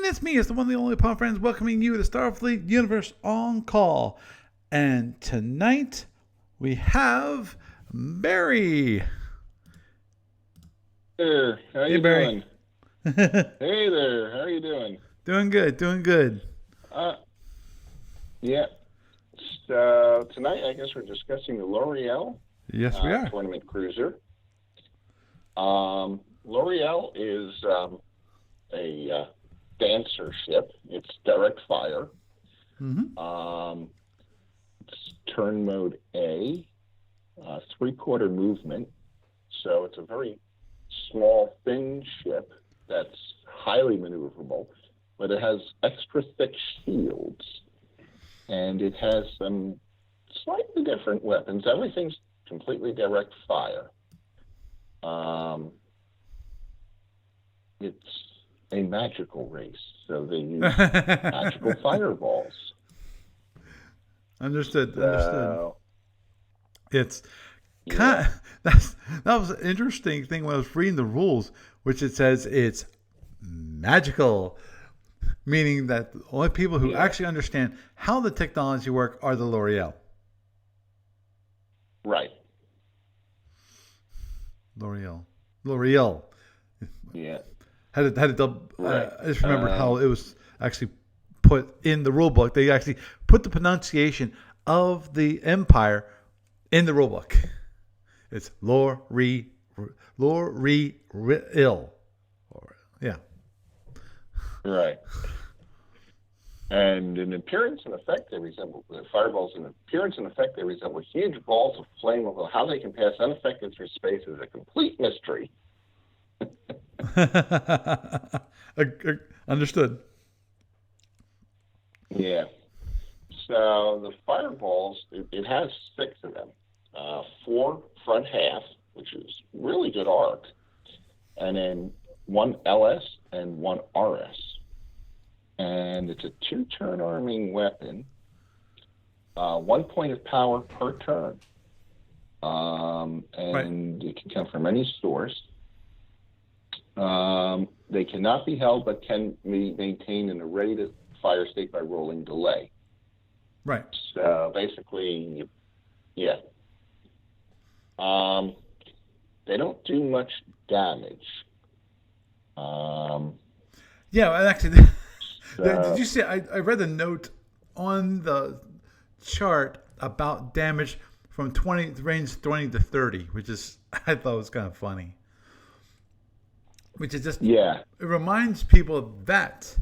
it's me. It's the one, the only Pod Friends, welcoming you to Starfleet Universe on Call. And tonight we have Barry. There, how you Barry. doing? Hey there, how are you doing? Doing good. Yeah. So tonight, I guess we're discussing the Loriyill. Yes, we are. Tournament cruiser. Loriyill is a dancer ship. It's direct fire. Mm-hmm. It's turn mode A, 3/4 movement. So it's a very small, thin ship that's highly maneuverable, but it has extra thick shields, and it has some slightly different weapons. Everything's completely direct fire. It's a magical race, so they use magical fireballs. Understood. It's Yeah. that was an interesting thing when I was reading the rules, which it says it's magical, meaning that the only people who actually understand how the technology works are the Loriyill. Right. Loriyill. Yeah. Had to double. Right. I just remembered how it was actually put in the rule book. They actually put the pronunciation of the Empire in the rule book. It's Loriyill. Yeah. Right. And in appearance and effect, they resemble the fireballs. In appearance and effect, they resemble huge balls of flame. Although how they can pass unaffected through space is a complete mystery. Understood. Yeah. So the fireballs, it has 6 of them. 4 front half, which is really good arc, and then 1 LS and 1 RS. And it's a 2-turn arming weapon. 1 point of power per turn. And it can come from any source. They cannot be held, but can be maintained in a ready-to fire state by rolling delay. Right. So basically, yeah. They don't do much damage. Yeah, actually, did you see? I read the note on the chart about damage from range 20 to 30, which is I thought was kind of funny. Which is just it reminds people that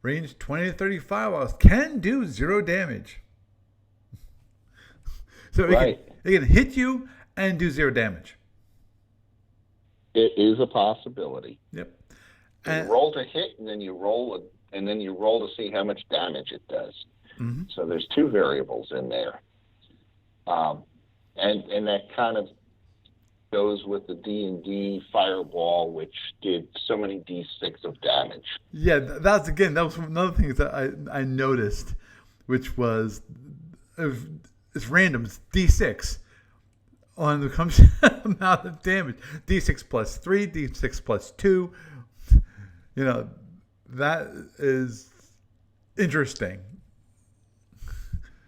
range 20 to 35 miles can do 0 damage. So it can hit you and do 0 damage. It is a possibility. Yep. You roll to hit, and then you roll to see how much damage it does. Mm-hmm. So there's 2 variables in there, and that kind of goes with the D&D fireball, which did so many D6 of damage. Yeah, that was another thing that I noticed, which was it's random. It's D6 on the amount of damage. D6 plus 3, D6 plus 2. You know, that is interesting.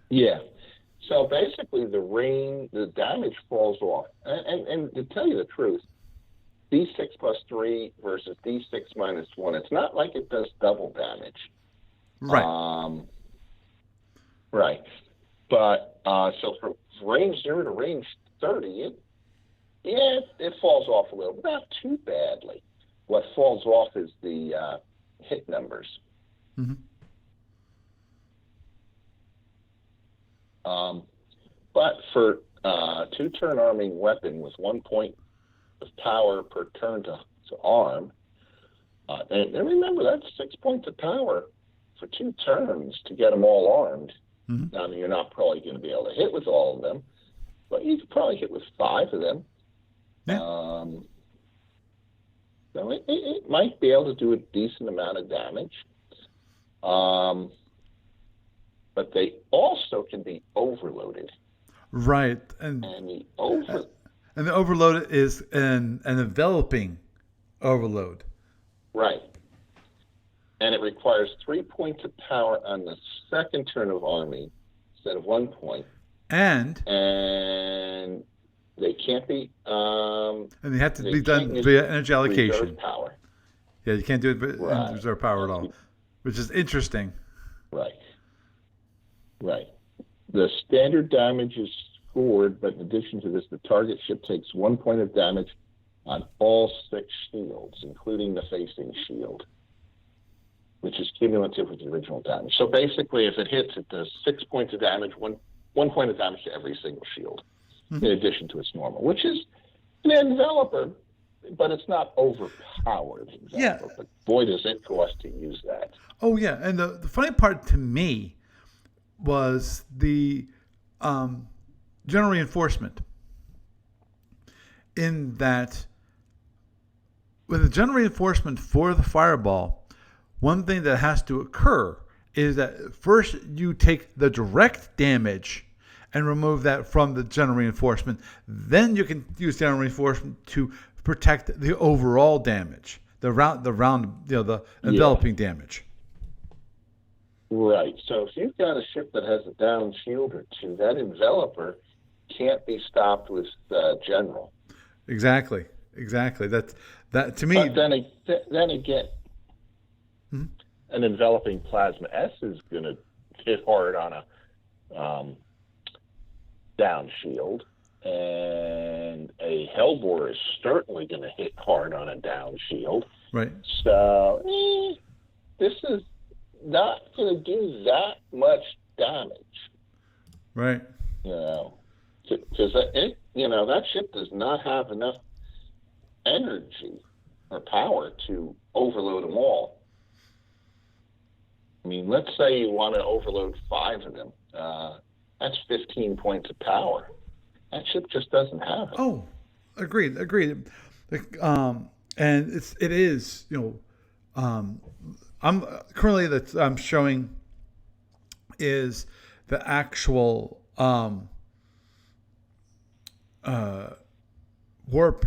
Yeah. So basically, the damage falls off. And to tell you the truth, D6 plus 3 versus D6 minus 1, it's not like it does double damage. Right. Right. But so from range 0 to range 30, it falls off a little, but not too badly. What falls off is the hit numbers. Mm-hmm. But for 2-turn arming weapon with 1 point of power per turn to arm, and remember that's 6 points of power for 2 turns to get them all armed. Mm-hmm. Now you're not probably going to be able to hit with all of them, but you could probably hit with 5 of them. Yeah. So it might be able to do a decent amount of damage. But they also can be overloaded. Right. And the overload is an enveloping overload. Right. and it requires 3 points of power on the second turn of army instead of 1 point. And they can't be. And they have to be done via energy allocation. Reserve power. Yeah, you can't do it in reserve power at all, which is interesting. Right. The standard damage is scored, but in addition to this, the target ship takes 1 point of damage on all 6 shields, including the facing shield, which is cumulative with the original damage. So basically, if it hits, it does 6 points of damage, one point of damage to every single shield, in addition to its normal, which is an enveloper, but it's not overpowered. Yeah. But boy, does it cost to use that. Oh, yeah. And the funny part to me was the general reinforcement, in that with the general reinforcement for the fireball, one thing that has to occur is that first you take the direct damage and remove that from the general reinforcement. Then you can use general reinforcement to protect the overall damage, the enveloping damage. Right. So if you've got a ship that has a down shield or two, that enveloper can't be stopped with general. Exactly. That to me. But then again, an enveloping plasma S is going to hit hard on a down shield, and a Hellbore is certainly going to hit hard on a down shield. Right. So this is not going to do that much damage. Right. Because that ship does not have enough energy or power to overload them all. I mean, let's say you want to overload 5 of them. That's 15 points of power. That ship just doesn't have it. Oh, agreed. And it is, I'm currently that I'm showing is the actual warp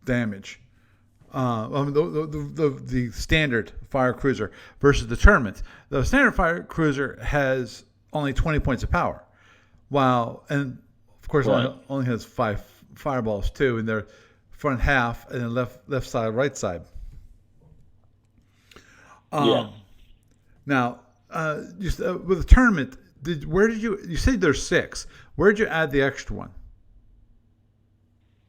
damage. The standard fire cruiser versus the tournament. The standard fire cruiser has only 20 points of power, and of course only has 5 fireballs too in their front half and then left side, right side. Now, with the tournament, you said there's 6? Where did you add the extra one?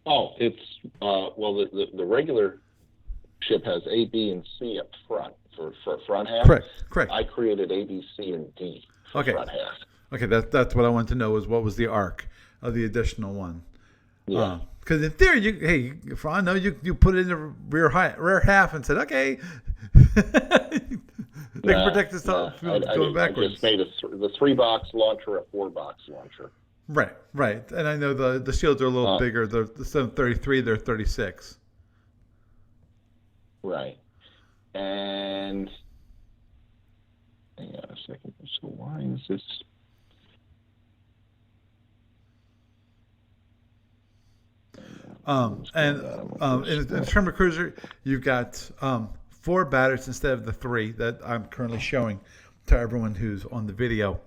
Oh, it's the regular ship has A, B, and C up front for front half. Correct. I created A, B, C, and D for front half. Okay, that's what I wanted to know, is what was the arc of the additional one. Yeah. Because in theory, for I know you put it in the rear half and said, okay, they can protect itself going backwards. I just made the 3-box launcher a 4-box launcher. Right. And I know the shields are a little bigger. The 733, they're 36. Right. And hang on a second. So why is this? In the Tremor Cruiser, you've got 4 batteries instead of the 3 that I'm currently showing to everyone who's on the video.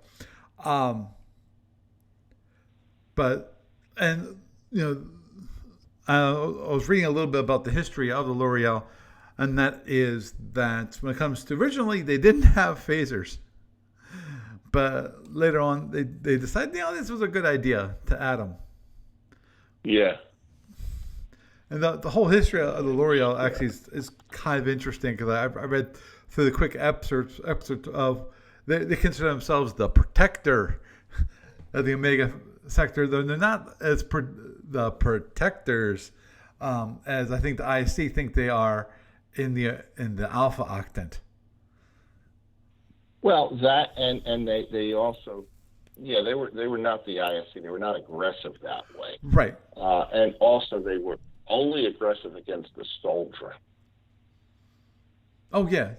I was reading a little bit about the history of the Loriyill, and that is that when it comes to, originally they didn't have phasers, but later on they decided, this was a good idea to add them. Yeah. And the whole history of the Loriyill actually is kind of interesting, because I read through the quick excerpts of they consider themselves the protector of the Omega sector, though they're not as the protectors as I think the ISC think they are in the Alpha Octant. Well, that and they also, they were not the ISC. They were not aggressive that way. Right. And also they were only aggressive against the soldier. Oh yeah.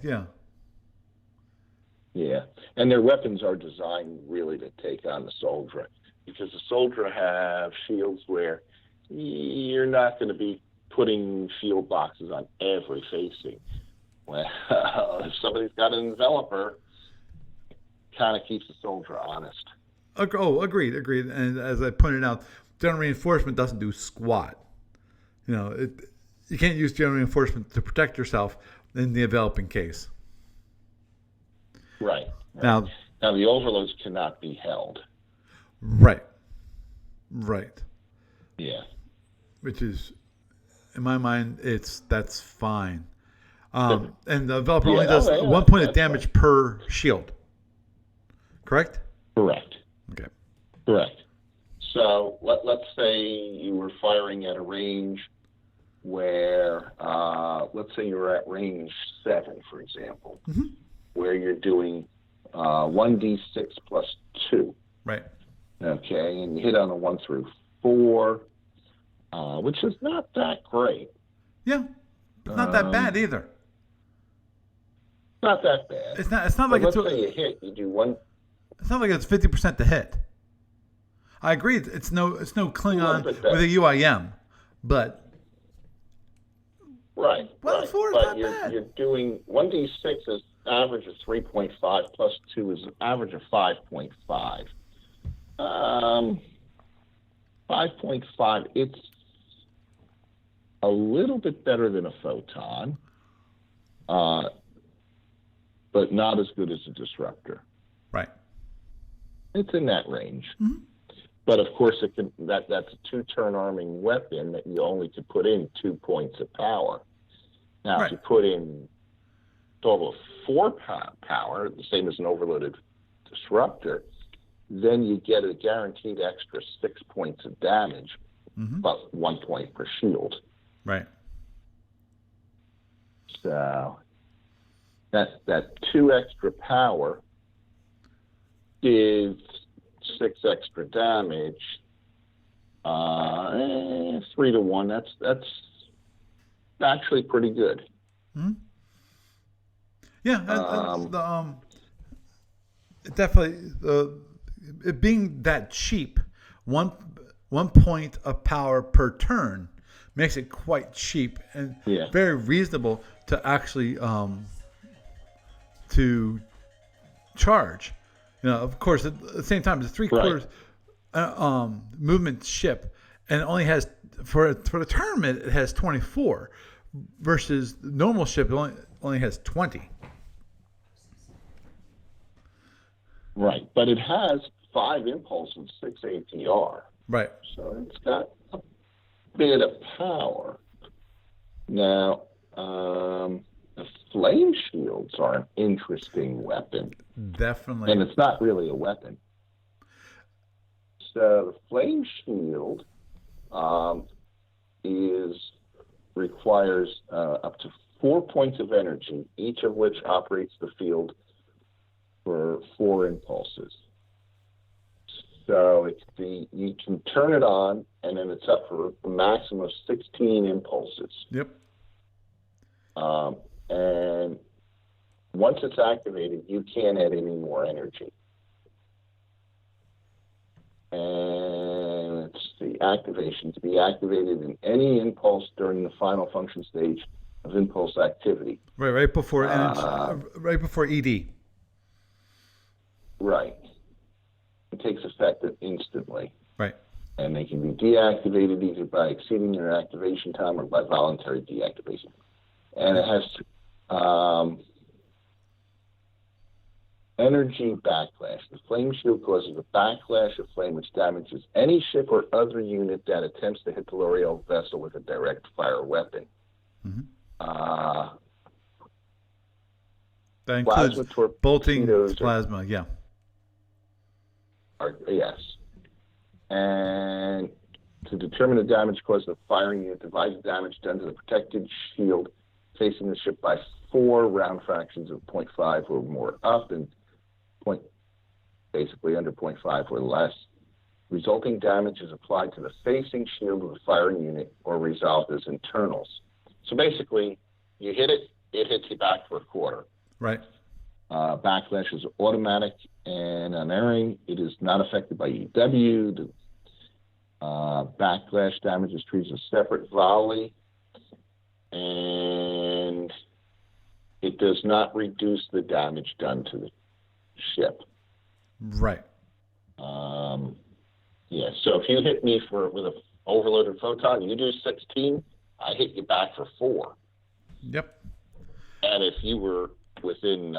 Yeah, and their weapons are designed really to take on the soldier, because the soldier have shields where you're not going to be putting shield boxes on every facing. Well, if somebody's got an enveloper, kind of keeps the soldier honest. Agreed. And as I pointed out, general reinforcement doesn't do squat. You can't use general reinforcement to protect yourself in the enveloping case. Right. Now the overloads cannot be held. Right. Yeah. Which is, in my mind, that's fine. And the enveloper only does 1 point of damage per shield. Correct? Correct. Okay. Correct. So let's say you were firing at a range where, let's say you're at range 7, for example, where you're doing 1d6 plus 2. Right. Okay, and you hit on a 1 through 4, which is not that great. Yeah, it's not that bad either. Not that bad. It's not but like let's say you hit. You do one. It's not like it's 50% to hit. I agree. It's no Klingon with a UIM, but right. 1 4 is but not bad. You're doing 1d6 is average of 3.5 plus 2 is an average of 5.5. 5.5. It's a little bit better than a photon, but not as good as a disruptor. Right. It's in that range. Mm-hmm. But of course, that's a 2-turn arming weapon that you only could put in 2 points of power. Now, right. If you put in a total of 4 power, the same as an overloaded disruptor, then you get a guaranteed extra 6 points of damage, about 1 point per shield. Right. So that 2 extra power is 6 extra damage. 3 to 1. That's actually pretty good. Mm-hmm. Yeah. Definitely. It being that cheap, one point of power per turn makes it quite cheap and very reasonable to actually to charge. Of course, at the same time, it's 3/4 movement ship, and it only has for the tournament it has 24, versus the normal ship it only has 20. Right, but it has 5 impulse and 6 ATR. Right. So it's got a bit of power. Now, the flame shields are an interesting weapon. Definitely. And it's not really a weapon. So the flame shield requires up to 4 points of energy, each of which operates the field for 4 impulses. So you can turn it on, and then it's up for a maximum of 16 impulses. Yep. And once it's activated, you can't add any more energy. And it's the activation to be activated in any impulse during the final function stage of impulse activity. Right before ED. Right. It takes effect instantly. Right. And they can be deactivated either by exceeding their activation time or by voluntary deactivation. And it has energy backlash. The flame shield causes a backlash of flame which damages any ship or other unit that attempts to hit the Loriyill vessel with a direct fire weapon. That includes bolting, plasma, yeah. Yes. And to determine the damage caused by the firing unit, divide the damage done to the protected shield facing the ship by 4 round fractions of 0.5 or more up, and basically under 0.5 or less. Resulting damage is applied to the facing shield of the firing unit or resolved as internals. So basically, you hit it, it hits you back for a quarter. Right. Backlash is automatic and unerring. It is not affected by EW. The backlash damage is treated as a separate volley. And does not reduce the damage done to the ship. Right. Yeah. So if you hit me with an overloaded photon, you do 16, I hit you back for 4. Yep. And if you were within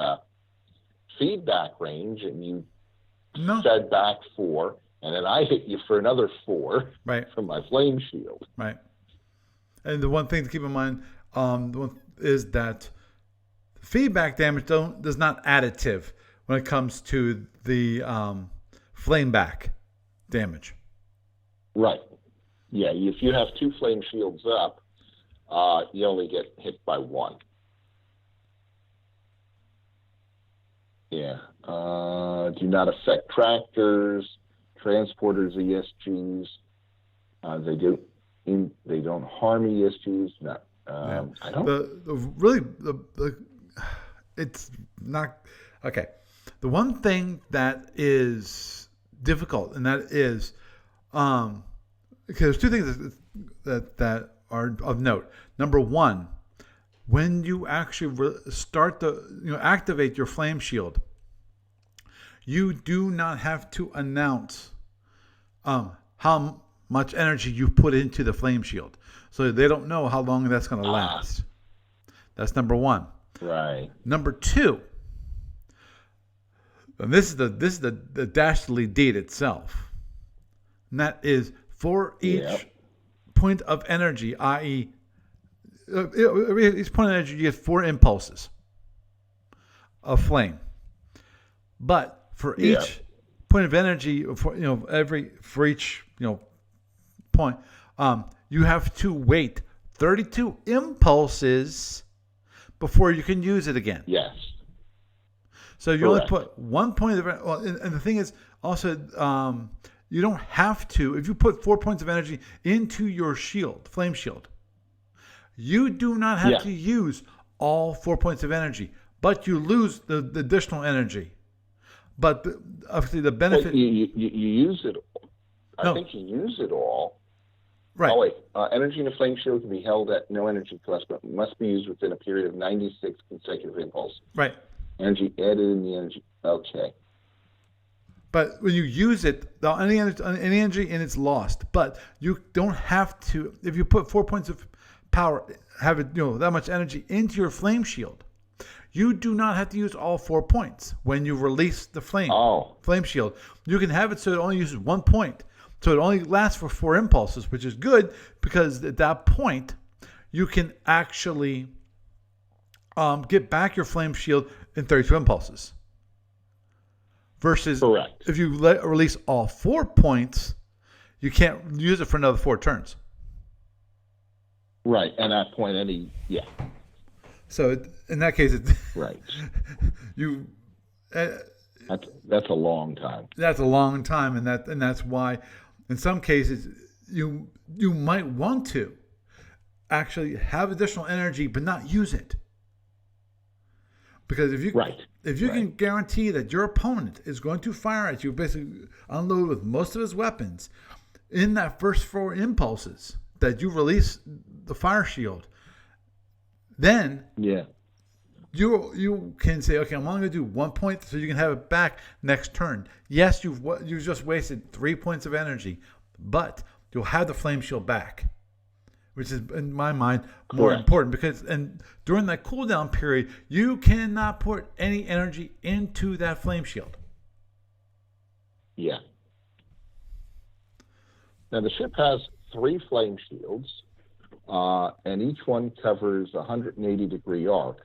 feedback range and you fed back 4, and then I hit you for another 4 from my flame shield. Right. And the one thing to keep in mind is that feedback damage does not additive when it comes to the flame back damage. Right. Yeah. If you have 2 flame shields up, you only get hit by 1. Yeah. Do not affect tractors, transporters, ESGs. They don't harm ESGs. No. I don't. It's not okay. The one thing that is difficult, and that is, because there's 2 things that are of note. Number 1, when you actually activate your flame shield, you do not have to announce how much energy you put into the flame shield, so they don't know how long that's going to last. That's number 1. Right. Number 2, and this is the dastardly deed itself, and that is for each point of energy, i.e., each point of energy, you get 4 impulses of flame. But for each point of energy, for each point, you have to wait 32 impulses before you can use it again. Yes. So you only put 1 point of energy. And the thing is also, you don't have to. If you put 4 points of energy into your shield, flame shield, you do not have to use all 4 points of energy, but you lose the additional energy. But obviously the benefit... you use it. I think you use it all. Right. Oh, wait. Energy in a flame shield can be held at no energy cost, but must be used within a period of 96 consecutive impulses. Right. Energy added in the energy. Okay. But when you use it, any energy and it's lost. But you don't have to. If you put 4 points of power, have it that much energy into your flame shield, you do not have to use all 4 points when you release the flame shield. You can have it so it only uses 1 point. So it only lasts for 4 impulses, which is good because at that point you can actually get back your flame shield in 32 impulses. Versus if you release all 4 points, you can't use it for another 4 turns. Right, and at that point, So in that case, that's a long time. That's a long time, and that's why, in some cases, you might want to actually have additional energy, but not use it. Because if you can guarantee that your opponent is going to fire at you, basically unload with most of his weapons in that first 4 impulses that you release the fire shield, then you can say, okay, I'm only going to do 1 point, so you can have it back next turn. Yes, you've just wasted 3 points of energy, but you'll have the flame shield back, which is, in my mind, more important because during that cooldown period, you cannot put any energy into that flame shield. Yeah. Now the ship has 3 flame shields, and each one covers a 180-degree arc.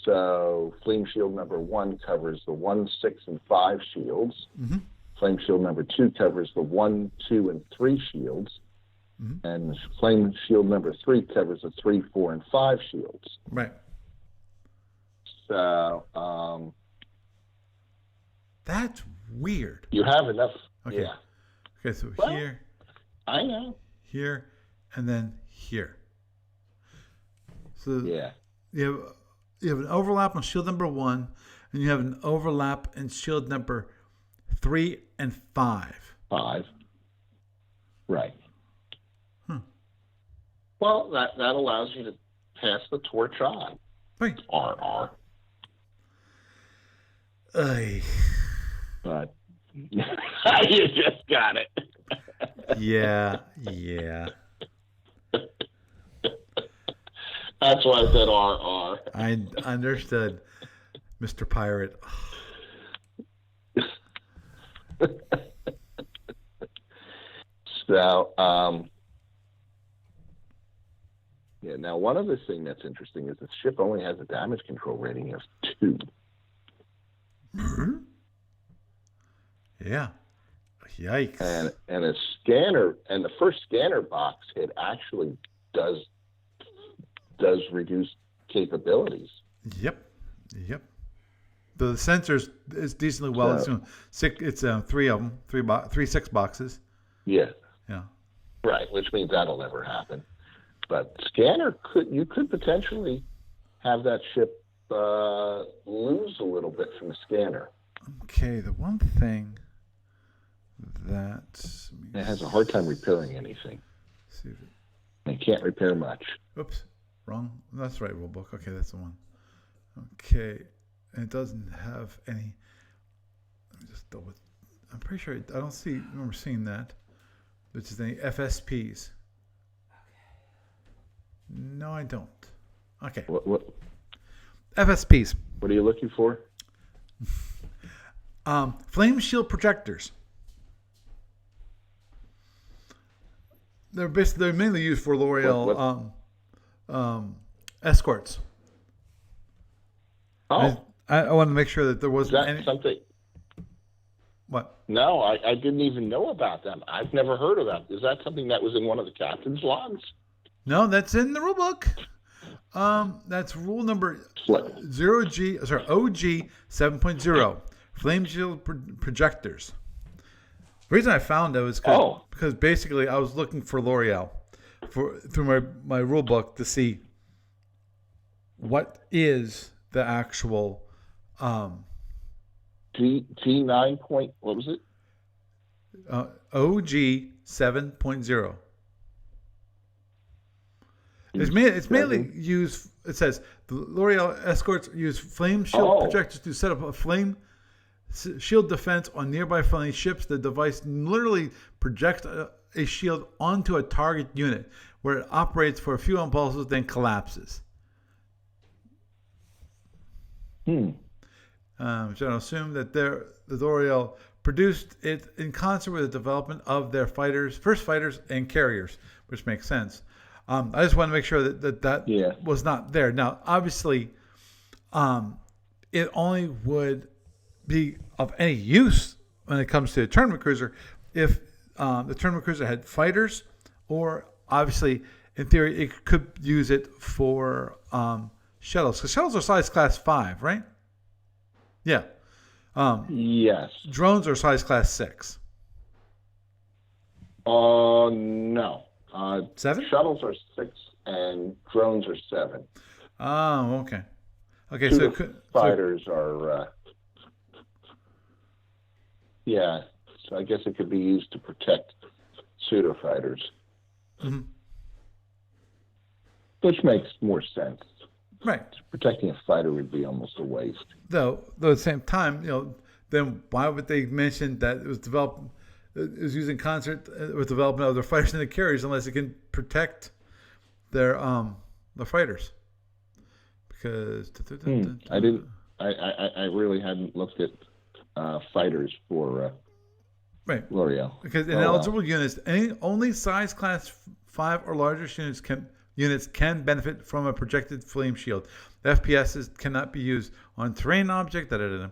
So flame shield number 1 covers the 1, 6, and 5 shields. Mm-hmm. Flame shield number 2 covers the 1, 2, and 3 shields. Mm-hmm. And flame shield number 3 covers the 3, 4, and 5 shields. Right. So that's weird. You have enough. Okay. Yeah. Okay, so here. I know. Here, and then here. So you have an overlap on shield number 1, and you have an overlap in shield number 3 and 5. 5. Right. Well, that allows you to pass the torch on. Right. RR. Ay. But you just got it. Yeah. That's why I said RR. I understood, Mr. Pirate. So, yeah. Now, one other thing that's interesting is the ship only has a damage control rating of 2. Yeah. Yikes. And a scanner, and the first scanner box, it actually does reduce capabilities. Yep. The sensors is decently well. So, it's 3 of them, 6 boxes. Yeah. Yeah. Right, which means that'll never happen. But scanner you could potentially have that ship lose a little bit from the scanner. Okay, the one thing that it has a hard time repairing anything. See if it can't repair much. Oops, wrong. That's the right rule book. Okay, that's the one. Okay, and it doesn't have any. Let me just double. I'm pretty sure I don't remember seeing that. Which is any FSPs. No, I don't. Okay. What? FSPs. What are you looking for? Flame shield projectors. They're mainly used for Loriyill escorts. Oh, I want to make sure that there wasn't any. Something. What? No, I didn't even know about them. I've never heard of that. Is that something that was in one of the captain's logs? No, that's in the rule book. That's rule number OG 7.0. Flame shield projectors. The reason I found it was because basically I was looking for Loriyill through my rule book to see what is the actual T9 point. What was it? OG 7.0. It's mainly used. It says the Loriyill escorts use flame shield projectors to set up a flame shield defense on nearby friendly ships. The device literally projects a shield onto a target unit where it operates for a few impulses, then collapses. General assume that the Loriyill produced it in concert with the development of their first fighters and carriers, which makes sense. I just want to make sure that was not there. Now, obviously, it only would be of any use when it comes to a tournament cruiser if the tournament cruiser had fighters, or obviously, in theory, it could use it for shuttles. Because shuttles are size class 5, right? Yeah. Yes. Drones are size class 6. No. 7? Shuttles are 6 and drones are 7. Oh, okay. Okay, fighters are. Yeah, so I guess it could be used to protect pseudo fighters, which makes more sense. Right. Protecting a fighter would be almost a waste. Though at the same time, then why would they mention that it was developed? It was used in concert with development of their fighters and the carriers, unless it can protect their fighters. Because I didn't. I really hadn't looked at fighters for Loriyill. Because in eligible units, only size class 5 or larger units can benefit from a projected flame shield. The FPSs cannot be used on terrain object. The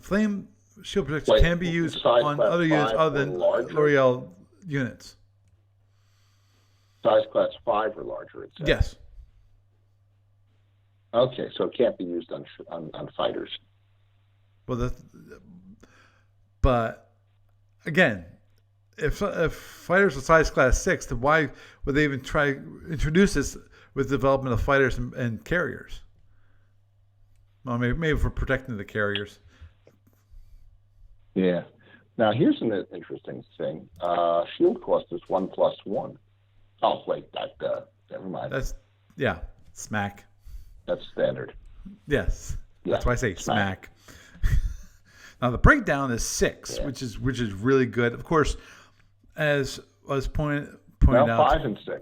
flame shield projector can be used on other units other than Loriyill units. Size class 5 or larger, it says. Yes. Okay, so it can't be used on fighters. Well, but again, if fighters are size class 6, then why would they even try introduce this with development of fighters and carriers? Well, maybe for protecting the carriers. Yeah. Now here's an interesting thing. Shield cost is 1+1. Oh wait, never mind. That's smack. That's standard. Yes. Yeah. That's why I say smack. Now the breakdown is 6, Yeah. which is really good. Of course, as was pointed No, out. 5 and 6.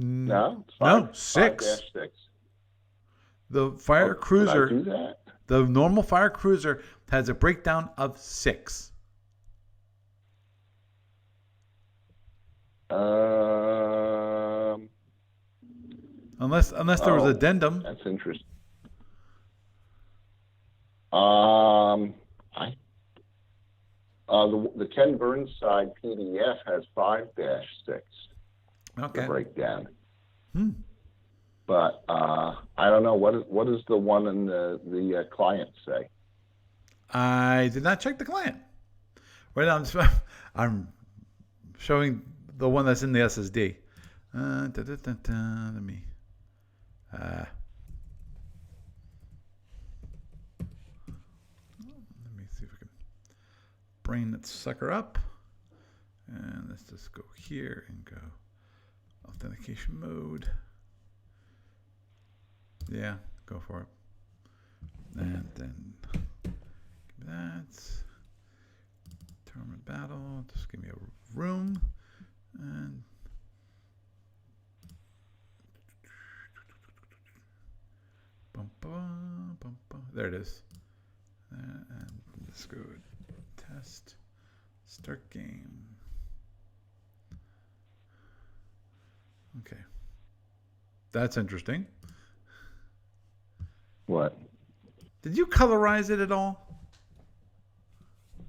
No, it's 5. No, 6. 5-6. The fire Did cruiser, I do that? the normal fire cruiser has a breakdown of 6. Unless there was addendum. That's interesting. The Ken Burnside PDF has 5-6. Okay. The breakdown. But I don't know what does the one in the client say. I did not check the client. Right now I'm showing the one that's in the SSD. Let me. Let me see if we can bring that sucker up. And let's just go here and go authentication mode. Yeah, go for it. And then give me that. Tournament battle. Just give me a room. And there it is. And let's go test. Start game. Okay. That's interesting. What? Did you colorize it at all?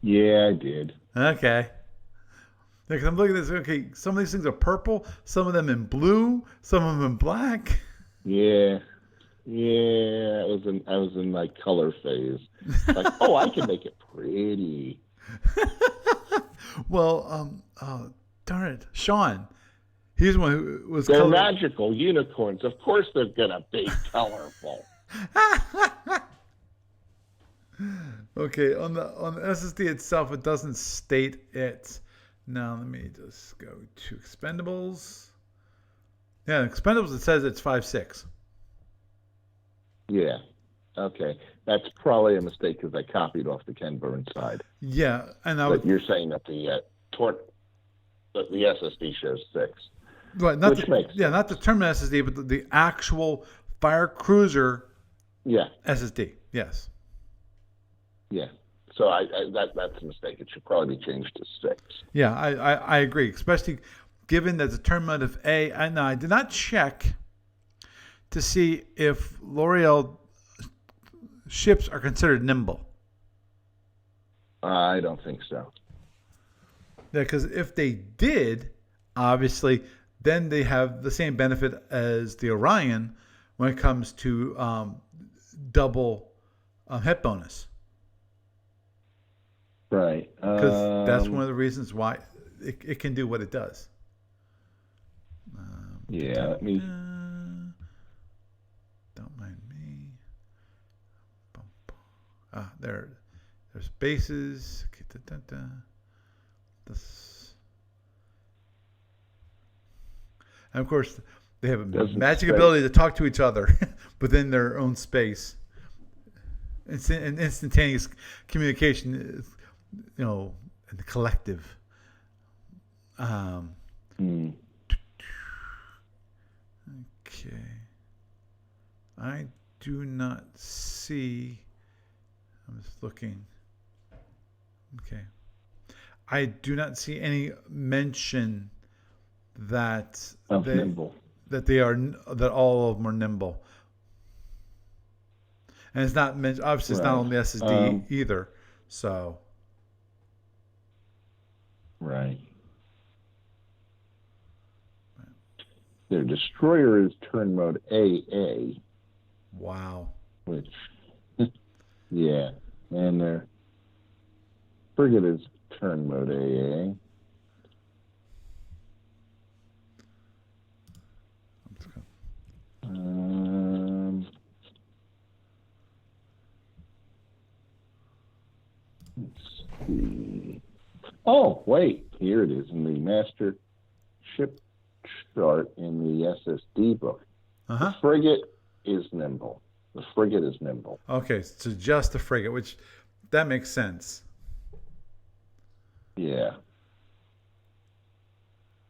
Yeah, I did. Okay. Because I'm looking at this. Okay, some of these things are purple, some of them in blue, some of them in black. Yeah. Yeah, I was in my color phase. Like, oh, I can make it pretty. Well, darn it, Sean. He's the one who was. They're magical unicorns. Of course, they're gonna be colorful. Okay, on the SSD itself, it doesn't state it. Now let me just go to Expendables. Yeah, Expendables. It says it's 5.6. Yeah. Okay. That's probably a mistake because I copied off the Ken Burnside. Yeah, and but you're saying that the SSD shows 6. Right, not the terminal SSD, but the actual Fire Cruiser. Yeah. SSD. Yes. Yeah. So that's a mistake. It should probably be changed to 6. Yeah, I agree, especially given that the terminal of A. I did not check to see if Loriyill ships are considered nimble. I don't think so. Yeah, because if they did, obviously, then they have the same benefit as the Orion when it comes to double hit bonus. Right. Because that's one of the reasons why it can do what it does. Yeah, let me... Don't mind me. There's bases. And of course, they have a magic ability to talk to each other within their own space. And instantaneous communication is, in the collective. Okay. I do not see. I'm just looking. Okay. I do not see any mention that nimble. that all of them are nimble. And it's not obviously it's not on the SSD either. So. Right. Their destroyer is turn mode AA. Wow. Which, yeah, and their frigate is turn mode AA. Let's see. Oh, wait, here it is in the master ship chart in the SSD book. The frigate is nimble. The frigate is nimble. Okay, so just the frigate, which that makes sense. Yeah.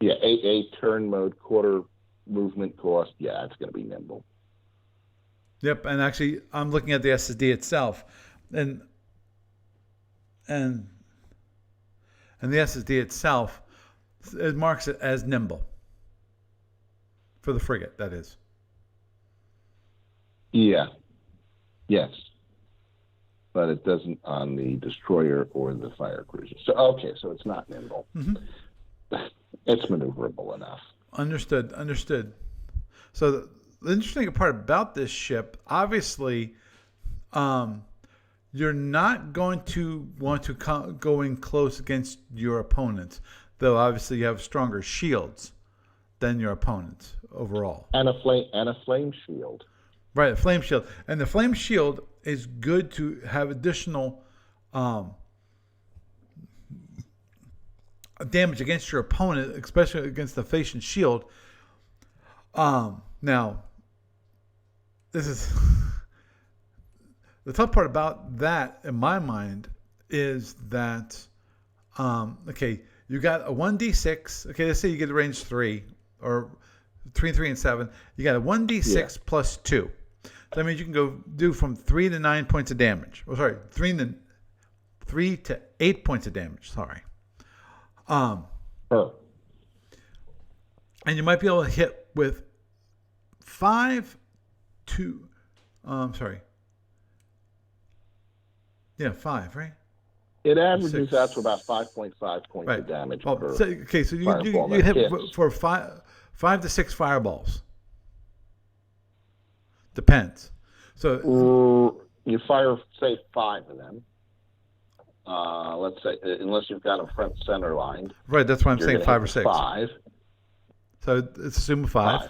Yeah, a turn mode, quarter movement cost. Yeah, it's going to be nimble. Yep, and actually, I'm looking at the SSD itself, and and the SSD itself, it marks it as nimble for the frigate. That is. Yeah. Yes. But it doesn't on the destroyer or the fire cruiser. So okay, so it's not nimble. Mm-hmm. It's maneuverable enough. Understood. So the interesting part about this ship, obviously, you're not going to want to go in close against your opponents, though obviously you have stronger shields than your opponents overall. And a flame shield. Right, a flame shield. And the flame shield is good to have additional damage against your opponent, especially against the Phaeton shield. Now, this is the tough part about that in my mind is that okay, you got a 1d6. Okay, let's say you get a range 3 or 3 and 7. You got a 1d6 plus 2. So that means you can go do from 3 to 9 points of damage. Oh, sorry, 3 to 8 points of damage. Sorry. And you might be able to hit with 5 to, sorry. Yeah, 5, right? It averages out to about 5.5 points of damage per okay, so you hit for 5 to 6 fireballs. Depends. So you fire, say, 5 of them. Let's say, unless you've got them front center lined. Right, that's why I'm saying 5 or 6. 5. So let's assume 5.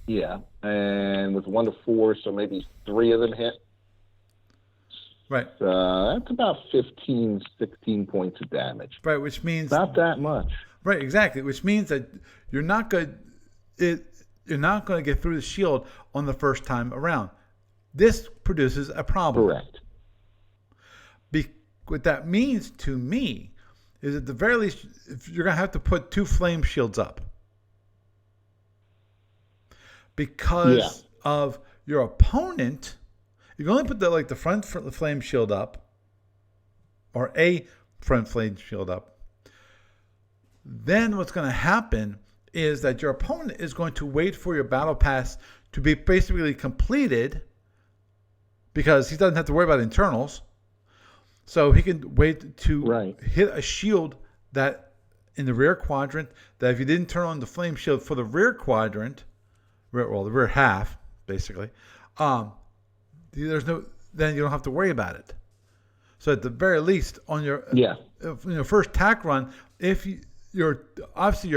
Yeah, and with 1 to 4, so maybe 3 of them hit. Right. That's about 15, 16 points of damage. Right, which means not that much. Right, exactly. Which means that you're not going to get through the shield on the first time around. This produces a problem. Correct. What that means to me is at the very least, if you're going to have to put 2 flame shields up because of your opponent. You can only put the front flame shield up or a front flame shield up. Then what's going to happen is that your opponent is going to wait for your battle pass to be basically completed because he doesn't have to worry about internals. So he can wait to hit a shield that in the rear quadrant, that if you didn't turn on the flame shield for the rear quadrant, the rear half, basically, then you don't have to worry about it. So at the very least, on your first tack run, obviously your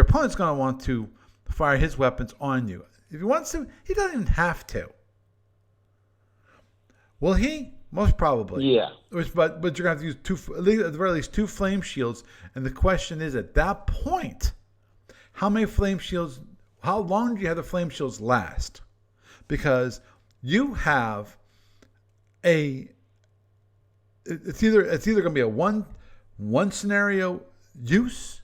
opponent's going to want to fire his weapons on you. If he wants to, he doesn't even have to. Will he? Most probably. Yeah. But you're going to have to use at the very least 2 flame shields. And the question is, at that point, how long do you have the flame shields last? Because you have it's either going to be a one scenario use,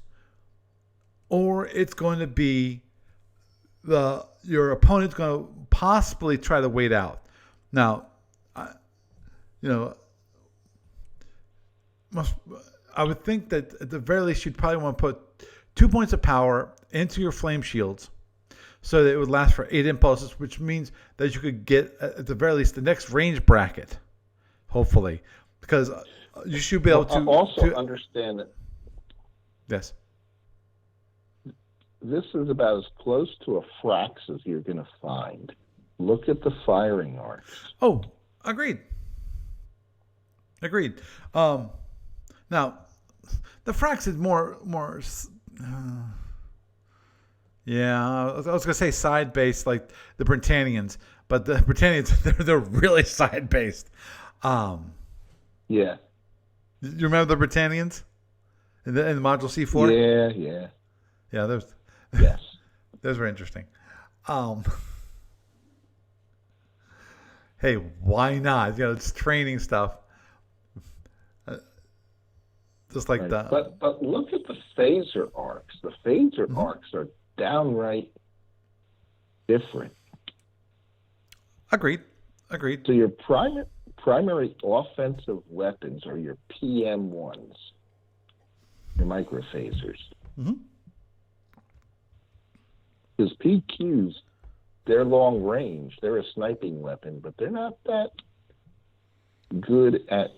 or it's going to be your opponent's going to possibly try to wait out. Now, I would think that at the very least you'd probably want to put 2 points of power into your flame shields so that it would last for 8 impulses, which means that you could get at the very least the next range bracket, hopefully, because you should be able to also understand that. Yes. This is about as close to a frax as you're going to find. Look at the firing arcs. Oh, agreed. Now, the frax is more. I was going to say side-based like the Britannians, but the Britannians, they're really side-based. Yeah. You remember the Britannians in the Module C4? Yeah. Yeah, Yes. those were interesting. hey, why not? It's training stuff. Uh, just like Right. that. But look at the phaser arcs. The phaser Mm-hmm. arcs are downright different. Agreed. So your primary offensive weapons are your PM1s, your microphasers. Mm-hmm. Because PQs, they're long range. They're a sniping weapon, but they're not that good at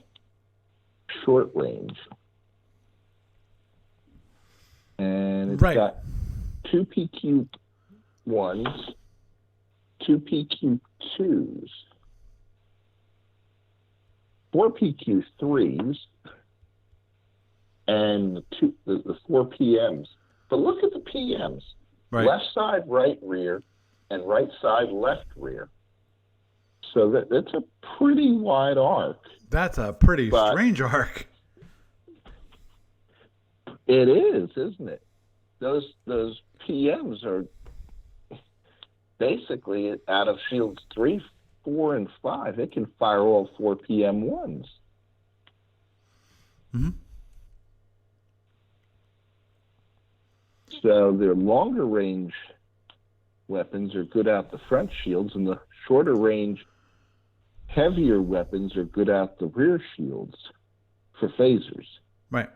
short range. And it's Right. got 2 PQ1s, 2 PQ2s, 4 PQ3s, and the 4 PMs. But look at the PMs. Right. Left side, right rear, and right side, left rear. So that's a pretty wide arc. That's a pretty strange arc. It is, isn't it? Those PMs are basically out of shields 3, 4, and 5. It can fire all 4 PM1s. Mm-hmm. So their longer range weapons are good out the front shields, and the shorter range, heavier weapons are good out the rear shields for phasers. Right.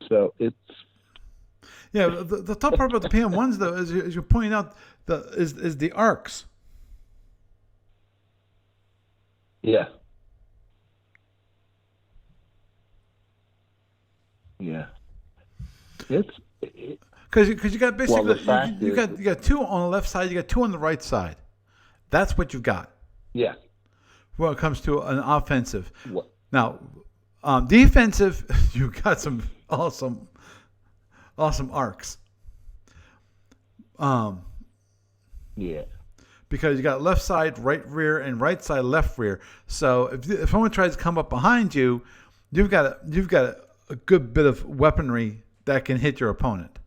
So it's the tough part about the PM1s though, as you're pointing out, is the arcs. yeah. It's Because you got basically the fact you is- got 2 on the left side, you got 2 on the right side. That's what you've got yeah. when it comes to an offensive. What? Now, defensive, you got some awesome arcs. Yeah. Because you got left side, right rear, and right side, left rear. So if someone tries to come up behind you, you've got a good bit of weaponry that can hit your opponent.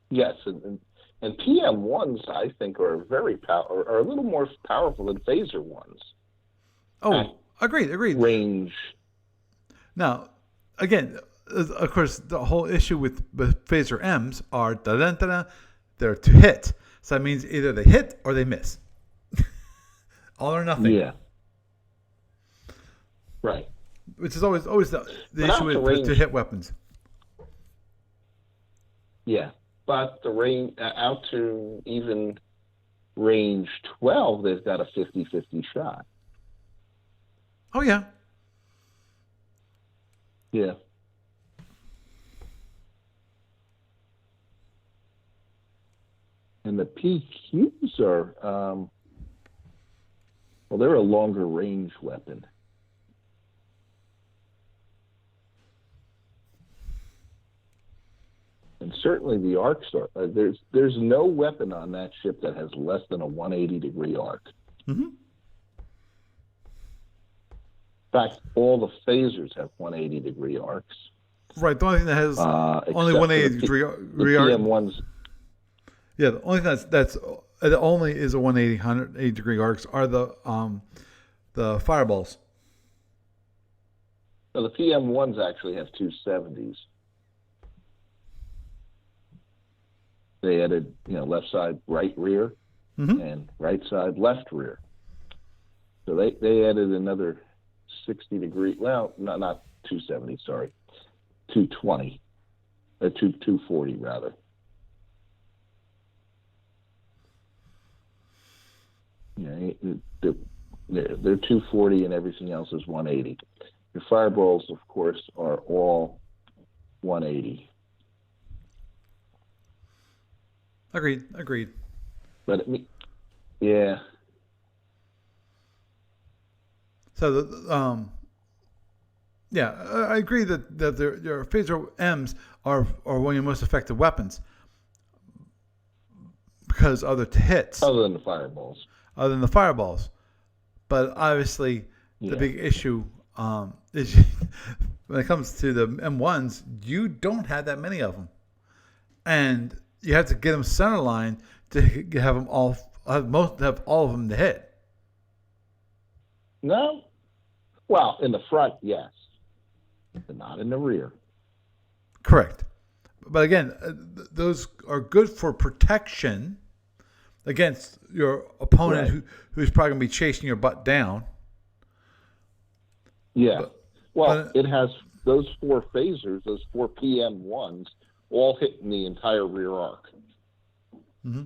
Yes, and PM1s I think are are a little more powerful than phaser ones. Oh, agreed. Range. Now, again, of course, the whole issue with phaser M's are they're to hit. So that means either they hit or they miss. All or nothing. Yeah. Right. Which is always the issue with to hit weapons. Yeah, but the range out to even range 12, they've got a 50-50 shot. Oh yeah. Yeah. And the PQs are, they're a longer range weapon. And certainly the arcs are, there's no weapon on that ship that has less than a 180-degree arc. Mm-hmm. In fact, all the phasers have 180-degree arcs. Right. The only thing that has only except 180 for degree the arc. PM1s. Yeah, the only thing that's it only is a 180 degree arcs are the fireballs. So the PM1s actually have 270s. They added, left side, right rear, Mm-hmm. and right side, left rear. So they added another 60 degree. Well, not 270. Sorry, 220, 240 rather. Yeah, they're 240 and everything else is 180. Your fireballs, of course, are all 180. Agreed. But yeah. So I agree that your phaser M's are one of your most effective weapons because other hits. Other than the fireballs. Other than the fireballs, but obviously the big issue is when it comes to the M1s, you don't have that many of them, and you have to get them center line to have them all have all of them to hit. No. Well, in the front, yes, but not in the rear. Correct. But again, those are good for protection against your opponent who's probably going to be chasing your butt down. Yeah. It has those 4 phasers, those 4 PM1s, all hitting the entire rear arc. Mm-hmm.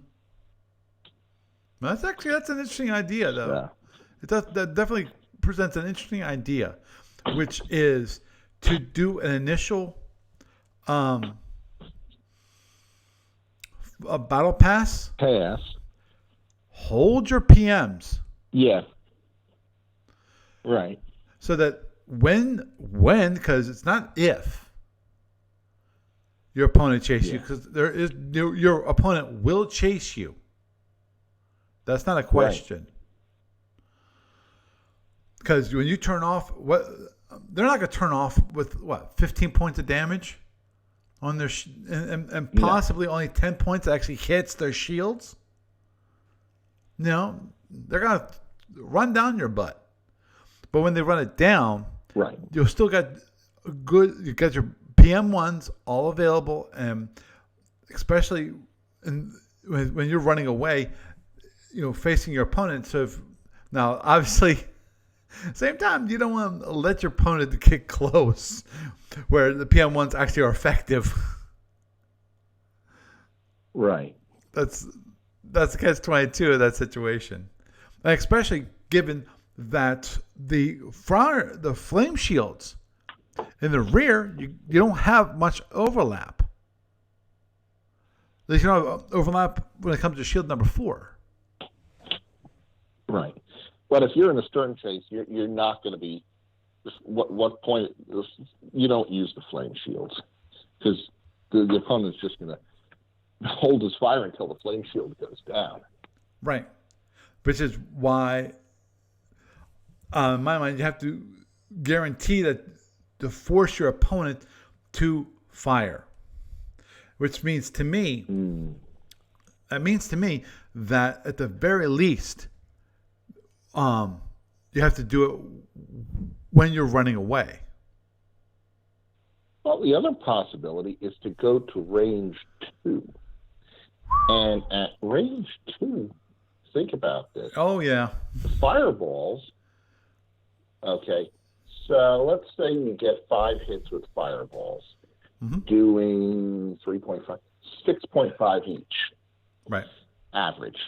That's an interesting idea, though. Yeah. That definitely presents an interesting idea, which is to do an initial a battle pass. Hold your PMs. Yeah. Right. So that when because it's not if your opponent chases you, because your opponent will chase you. That's not a question. Because when you turn off, they're not going to turn off with 15 points of damage on their and possibly only 10 points actually hits their shields. No, they're going to run down your butt. But when they run it down, you'll still got you got your PM1s all available, and especially when you're running away, facing your opponent. So now, obviously, same time, you don't want to let your opponent get close, where the PM1s actually are effective. Right. That's the catch-22 of that situation, and especially given that the flame shields in the rear, you don't have much overlap. At least you don't have overlap when it comes to shield number 4. Right. But if you're in a stern chase, you're not going to be. What point? You don't use the flame shields because the opponent's just going to hold his fire until the flame shield goes down. Right. Which is why, in my mind, you have to guarantee to force your opponent to fire. Which means to me, that at the very least, you have to do it when you're running away. Well, the other possibility is to go to range 2. And at range 2, think about this. Oh, yeah. The fireballs, okay, so let's say you get 5 hits with fireballs, doing 3.5, 6.5 each. Right. Average.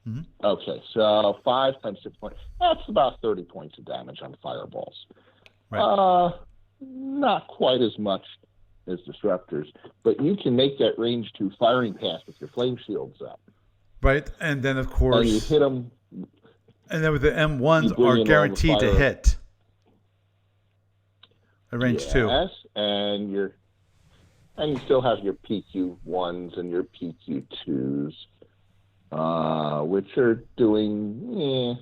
Mm-hmm. Okay, so 5 times 6 points, that's about 30 points of damage on fireballs. Right. Not quite as much as disruptors, but you can make that range 2 firing pass with your flame shields up. Right, and then of course, and you hit them. And then with the M1s are guaranteed to hit at range 2. Yes, and you still have your PQ1s and your PQ2s, which are doing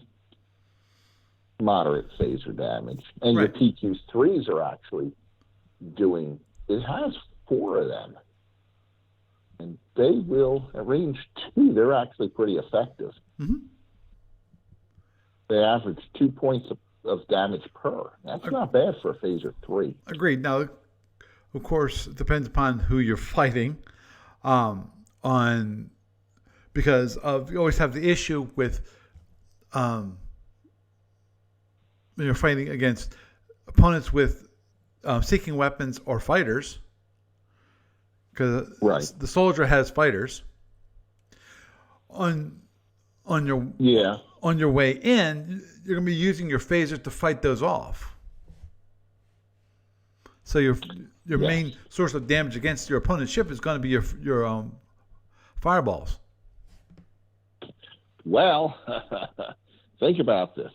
moderate phaser damage, and your PQ3s are actually doing. It has 4 of them, and they will at range 2. They're actually pretty effective. Mm-hmm. They average 2 points of damage per. That's not bad for a phaser 3. Agreed. Now, of course, it depends upon who you're fighting. Because you always have the issue with when you're fighting against opponents with seeking weapons or fighters, because the soldier has fighters. On your way in, you're going to be using your phaser to fight those off. So your main source of damage against your opponent's ship is going to be your fireballs. Well, think about this.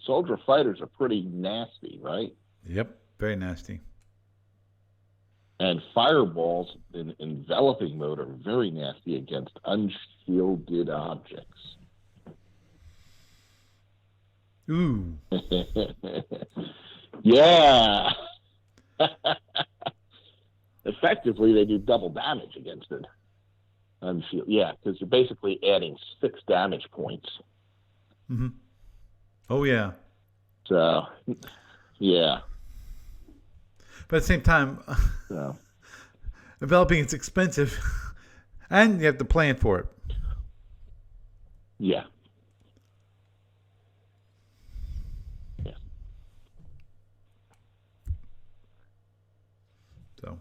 Soldier fighters are pretty nasty, right? Yep, very nasty. And fireballs in enveloping mode are very nasty against unshielded objects. Ooh. Yeah. Effectively, they do double damage against it. Unsealed. Yeah, because you're basically adding 6 damage points. Mm-hmm. Oh, yeah. So, yeah. But at the same time, So, developing is expensive, and you have to plan for it. yeah. Yeah. So,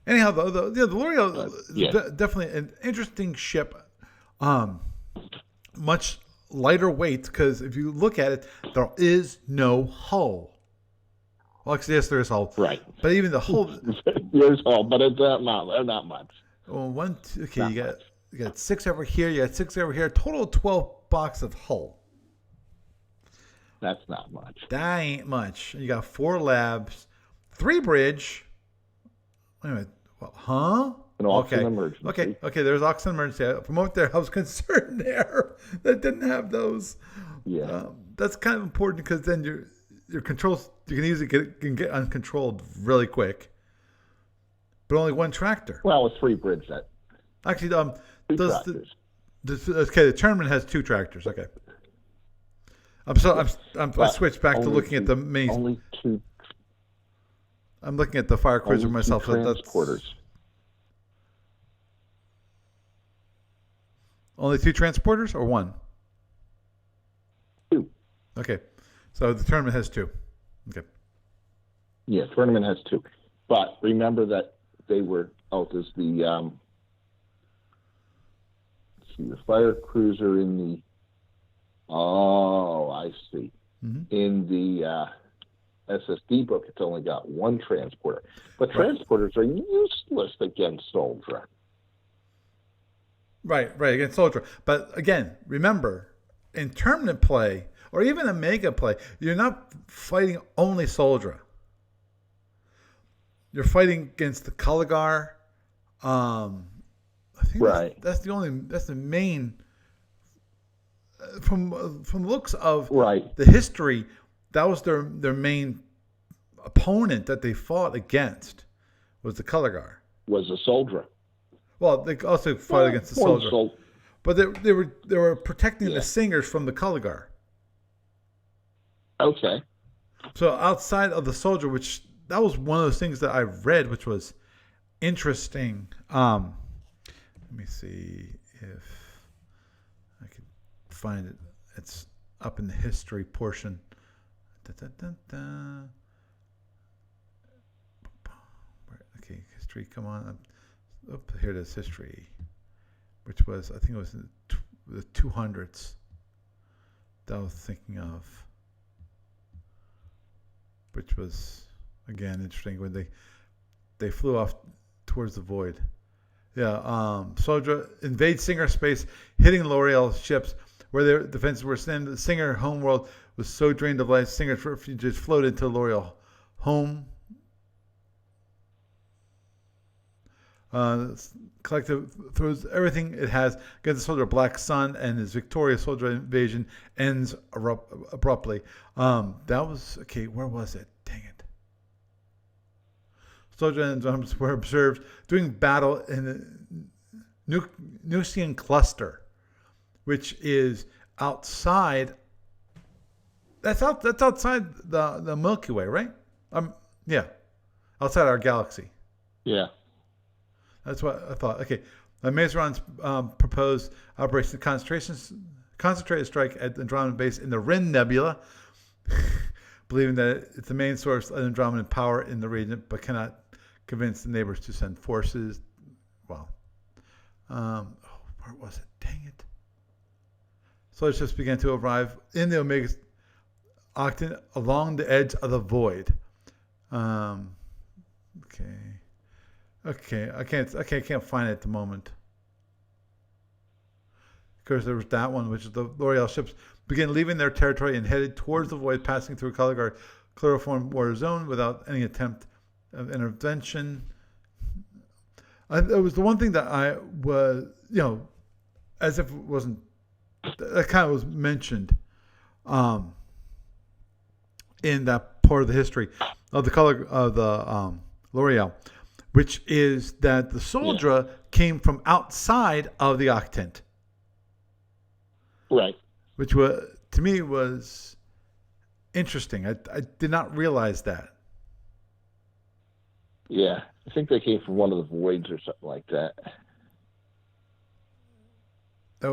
anyhow, the Loriyill yeah. is definitely an interesting ship. Much lighter weight because if you look at it, there is no hull. Well, actually, yes, there is hull. Right. But even the hull, There's all, but it's not much. well, one, two, okay, Not you got 6 over here, you got 6 over here. Total 12 box of hull. That's not much. That ain't much. You got 4 labs, 3 bridge. Wait a minute. What, huh? An oxygen emergency. Okay. There's oxygen emergency. From over there, I was concerned there that didn't have those. Yeah. That's kind of important because then your controls, you can easily get uncontrolled really quick. But only 1 tractor. Well, a 3 bridge that. Actually, 2 tractors. Okay, the tournament has 2 tractors. Okay. I switched back to looking at the main. Only 2. I'm looking at the fire cruiser Only myself. 2 transporters. Only 2 transporters or 1? 2. Okay. So the tournament has 2. Okay. Yeah, tournament has 2. But remember that they were there's the the fire cruiser in the I see. Mm-hmm. In the SSD book it's only got 1 transporter. But Right. transporters are useless against Soldier. Right, against Soldier. But again, remember, in tournament play, or even a mega play, you're not fighting only Soldier. You're fighting against the Kalagar. I think Right. that's the main. From the looks of Right. the history, that was their main opponent that they fought against was the Kalagar. Was a Soldier. Well, they also fought against the Soldier. But they were protecting the singers from the Kalagar. Okay. So outside of the Soldier, which that was one of those things that I read, which was interesting. Let me see if I can find it. It's up in the history portion. Okay, history. Come on. Here it is, history, which was, I think it was in the 200s that I was thinking of, which was, again, interesting when they flew off towards the void. Yeah, Soldier invades Singer space, hitting Loriyill ships where their defenses were standing. The Singer homeworld was so drained of life, Singer's refugees floated into Loriyill home. Collective throws everything it has against the Soldier. Black Sun and his victorious Soldier invasion ends abruptly. That was okay. Where was it? Dang it! Soldier and his arms were observed doing battle in the Nucian cluster, which is outside. That's outside the Milky Way, right? Yeah, outside our galaxy. Yeah. That's what I thought. Okay, Mazeron's proposed Operation Concentrated Strike at the Andromeda Base in the Rin Nebula, believing that it's the main source of Andromedan power in the region, but cannot convince the neighbors to send forces. Well, where was it? Dang it. Soldiers just began to arrive in the Omega Octant along the edge of the void. Okay, I can't find it at the moment. Of course, there was that one, which is the Loriyill ships began leaving their territory and headed towards the void, passing through Kalagar chloroform war zone without any attempt of intervention. It was the one thing that I was, as if it wasn't, that kind of was mentioned in that part of the history of the color of the Loriyill. which is that the Soldra came from outside of the octant. Right. Which to me was interesting. I did not realize that. Yeah, I think they came from one of the voids or something like that. That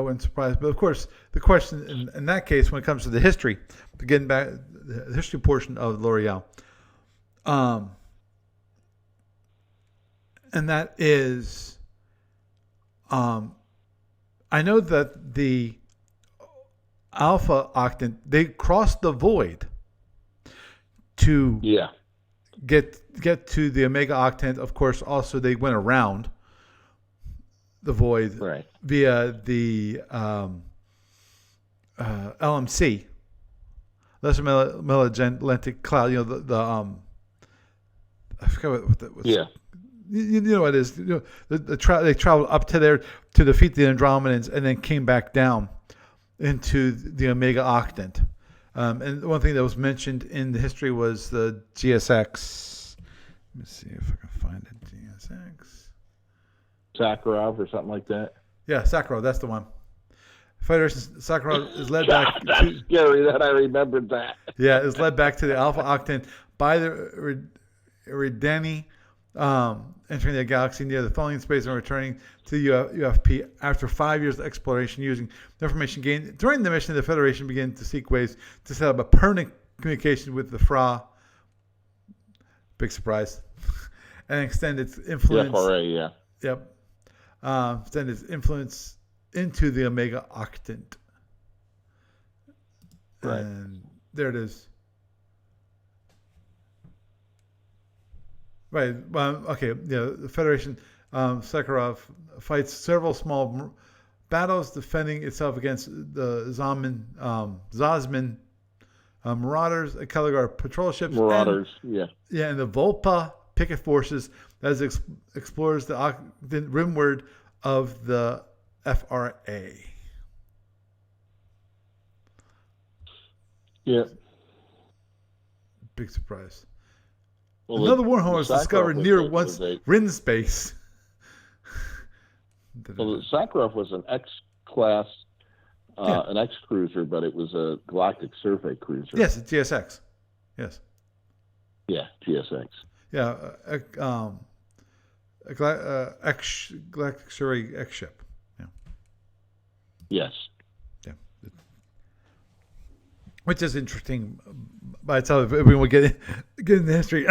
wouldn't surprise. But of course, the question in that case, when it comes to the history, getting back the history portion of Loriyill, and that is, I know that the Alpha octant, they crossed the void to get to the Omega octant. Of course, also they went around the void via the LMC, Lesser Magellanic Cloud. You know I forget what that was. Yeah. You know what it is. You know, they traveled up to there to defeat the Andromedans, and then came back down into the Omega octant. And one thing that was mentioned in the history was the GSX. Let me see if I can find it. GSX. Sakharov or something like that. Yeah, Sakharov. That's the one. Federation Sakharov is led God, back. That's scary that I remembered that. Yeah, is led back to the Alpha octant by the Eridani, entering the galaxy near the falling space and returning to the UFP after 5 years of exploration. Using the information gained during the mission, the Federation began to seek ways to set up a permanent communication with the FRA. Big surprise. And extend its influence. The FRA, yeah. Yep. Extend its influence into the Omega octant. Right. And there it is. Right. Okay. Yeah. The Federation, Sakharov fights several small battles, defending itself against the Zosman Marauders, Kaligar patrol ships, and the Volpa picket forces as explores the rimward of the FRA. Yeah. Big surprise. Well, another wormhole was discovered near once Rin space. Well, the Sakharov was an X-class, an X-cruiser, but it was a galactic survey cruiser. Yes, it's GSX. Yes. Yeah, GSX. Yeah, galactic survey X ship. Yeah. Yes. Yeah. Which is interesting by itself. If we will get in the history.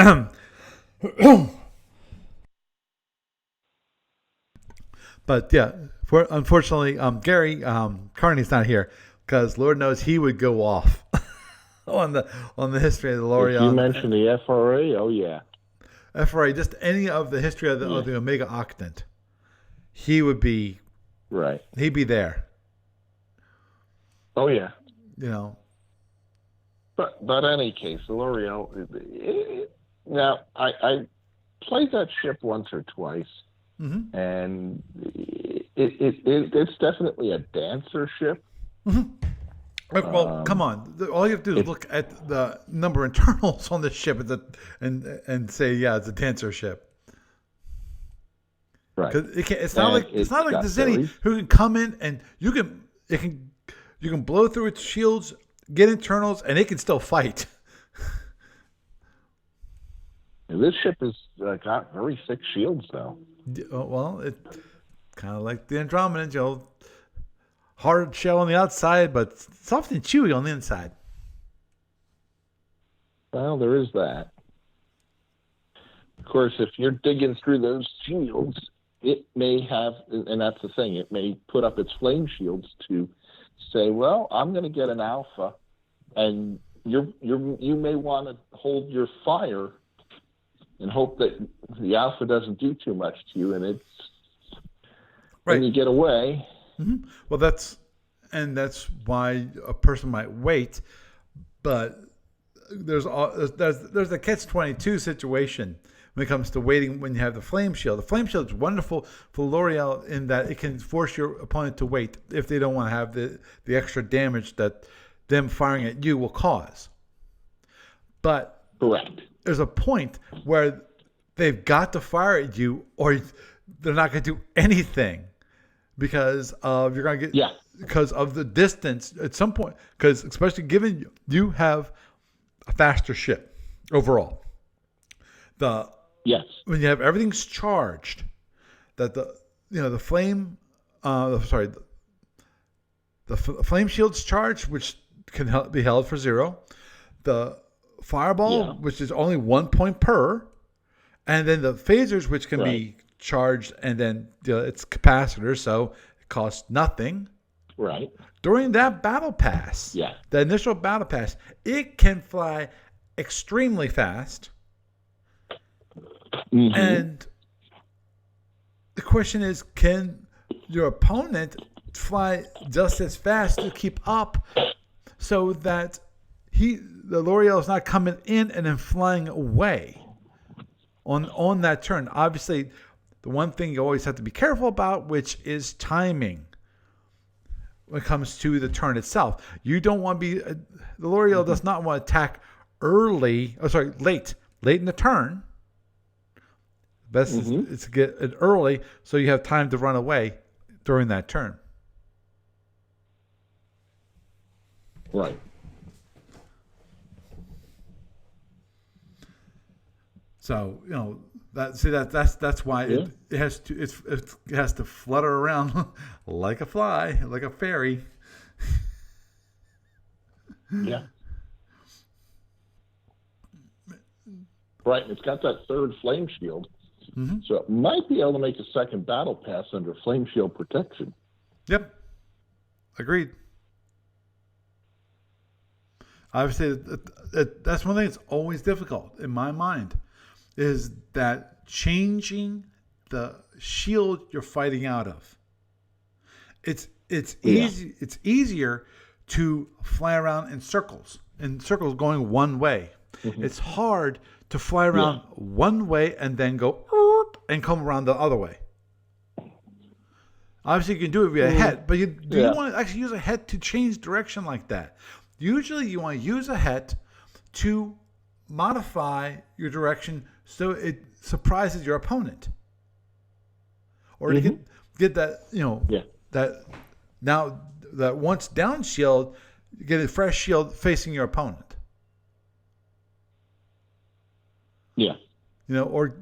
But yeah, unfortunately, Gary Carney's not here because Lord knows he would go off on the history of the Loriyill. You mentioned the FRA. Oh yeah, FRA. Just any of the history of the Omega octant, he would be right. He'd be there. Oh yeah. You know. But any case, the Loriyill. Now I played that ship once or twice. Mm-hmm. And it's definitely a dancer ship. Mm-hmm. Well, come on. All you have to do is look at the number of internals on the ship and say, yeah, it's a dancer ship. Right. It's not like there's any who can come in and you can blow through its shields, get internals, and it can still fight. And this ship has got very thick shields, though. Well, it's kind of like the Andromedans, hard shell on the outside, but soft and chewy on the inside. Well, there is that. Of course, if you're digging through those shields, it may have, and that's the thing, it may put up its flame shields to say, well, I'm going to get an alpha, and you may want to hold your fire and hope that the alpha doesn't do too much to you, and it's when you get away. Mm-hmm. Well, that's why a person might wait, but there's a catch-22 situation when it comes to waiting when you have the flame shield. The flame shield is wonderful for Loriyill in that it can force your opponent to wait if they don't want to have the extra damage that them firing at you will cause. But correct. There's a point where they've got to fire at you, or they're not going to do anything because you're going to get because of the distance at some point. Because especially given you have a faster ship overall, when you have everything's charged, that the flame, the flame shield's charged, which can be held for 0. The fireball, which is only 1 point per, and then the phasers, which can be charged, and then it's capacitor, so it costs nothing. Right. During that battle pass, the initial battle pass, it can fly extremely fast. Mm-hmm. And the question is, can your opponent fly just as fast to keep up so that the Loriyill is not coming in and then flying away on that turn? Obviously, the one thing you always have to be careful about, which is timing when it comes to the turn itself. You don't want to be the Loriyill does not want to attack late in the turn. Best is to get it early so you have time to run away during that turn. Right. So that's why it has to flutter around like a fly, like a fairy. Yeah. Right, and it's got that third flame shield, so it might be able to make a second battle pass under flame shield protection. Yep, agreed. Obviously, that's one thing that's always difficult in my mind, is that changing the shield you're fighting out of. It's easy. It's easier to fly around in circles going one way. It's hard to fly around one way and then go and come around the other way. Obviously, you can do it via head, but do you want to actually use a head to change direction like that? Usually, you want to use a head to modify your direction so it surprises your opponent, or to get that that once down shield, you get a fresh shield facing your opponent. Yeah. Or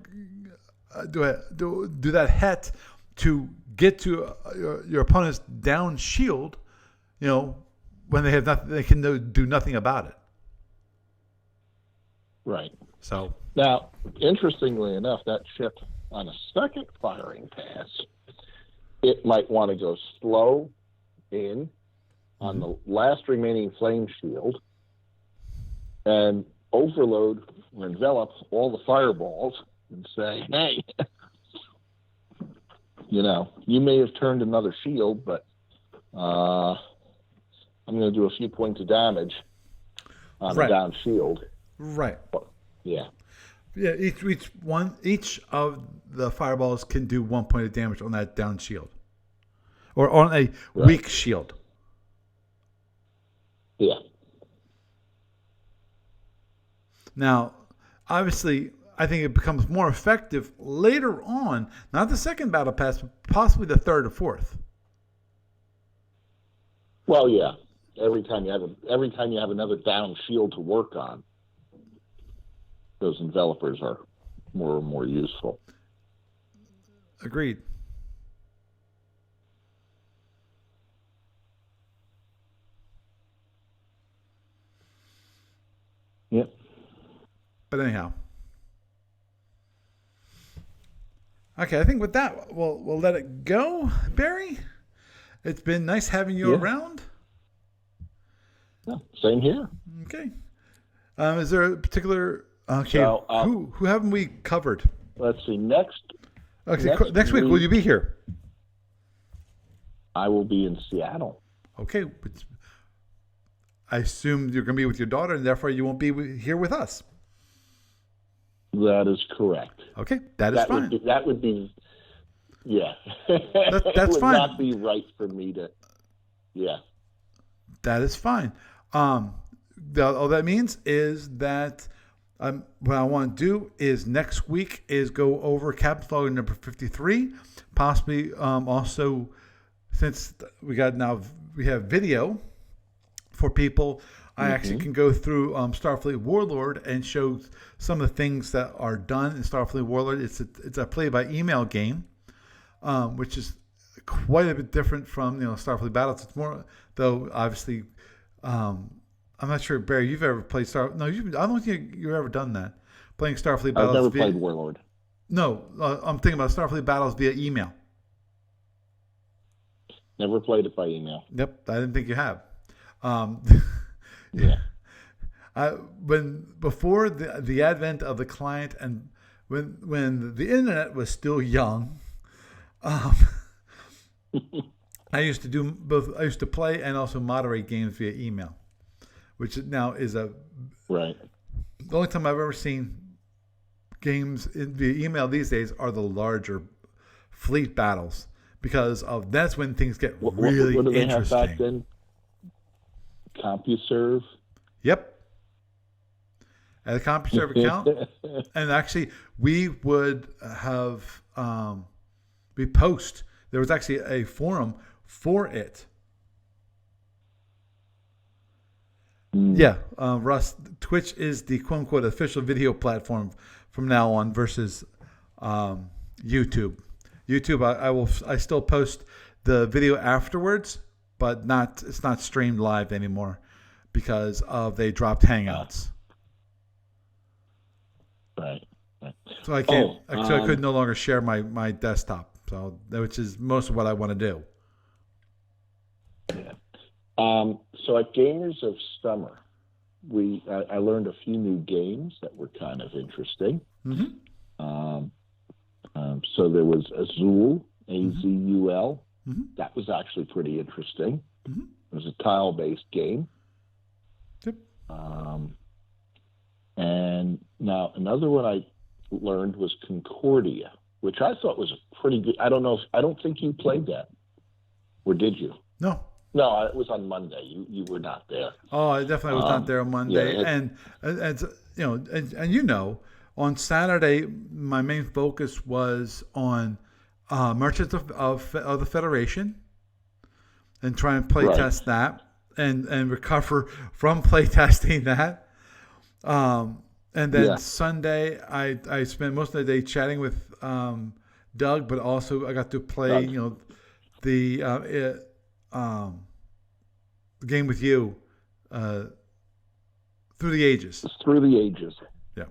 do that het to get to your opponent's down shield, when they have nothing, they can do nothing about it. Right. So now, interestingly enough, that ship on a second firing pass, it might want to go slow in on the last remaining flame shield and overload or envelop all the fireballs and say, hey, you may have turned another shield, but I'm going to do a few points of damage on the down shield. Right. Yeah. Yeah. Each of the fireballs can do 1 point of damage on that down shield, or on a weak shield. Yeah. Now, obviously, I think it becomes more effective later on, not the second battle pass, but possibly the third or fourth. Well, yeah. Every time you have another down shield to work on, those envelopers are more and more useful. Agreed. Yep. But anyhow. Okay, I think with that, we'll let it go, Barry. It's been nice having you around. Yeah, same here. Okay. Is there a particular... Okay, so, who haven't we covered? Let's see. Next week, will you be here? I will be in Seattle. Okay. I assume you're going to be with your daughter, and therefore you won't be here with us. That is correct. Okay, that is fine. That would be, yeah. That's it would fine. Not be right for me to, yeah. That is fine. All that means is that What I want to do is next week is go over Captain's Log number 53, possibly also since we have video for people. I actually can go through Starfleet Warlord and show some of the things that are done in Starfleet Warlord. It's a play by email game, which is quite a bit different from Starfleet Battles. It's more, though, obviously. I'm not sure, Barry, you've ever played No, I don't think you've ever done that. Playing Starfleet Battles. I've never played Warlord. No, I'm thinking about Starfleet Battles via email. Never played it by email. Yep, I didn't think you have. Yeah. Before the advent of the client and when the internet was still young, I used to do both. I used to play and also moderate games via email, which now is right. The only time I've ever seen games via email these days are the larger fleet battles, because that's when things get really what do they interesting. Have back then? CompuServe. Yep. At a CompuServe account, and actually we would have we post. There was actually a forum for it. Yeah, Russ, Twitch is the quote-unquote official video platform from now on versus YouTube. YouTube, I still post the video afterwards, but it's not streamed live anymore because they dropped Hangouts. Right. So I can't. So I could no longer share my desktop. So which is most of what I want to do. Yeah. So at Gamers of Summer, I learned a few new games that were kind of interesting. Mm-hmm. So there was Azul, Azul. Mm-hmm. That was actually pretty interesting. Mm-hmm. It was a tile-based game. Yep. And now another one I learned was Concordia, which I thought was a pretty good. I don't think you played that, or did you? No. No, it was on Monday. You were not there. Oh, I definitely was not there on Monday. Yeah, and on Saturday, my main focus was on Merchants of the Federation, and try and play test that and recover from play testing that. And then Sunday, I spent most of the day chatting with Doug, but also I got to play, the game with you, Through the Ages. Through the Ages. Yeah.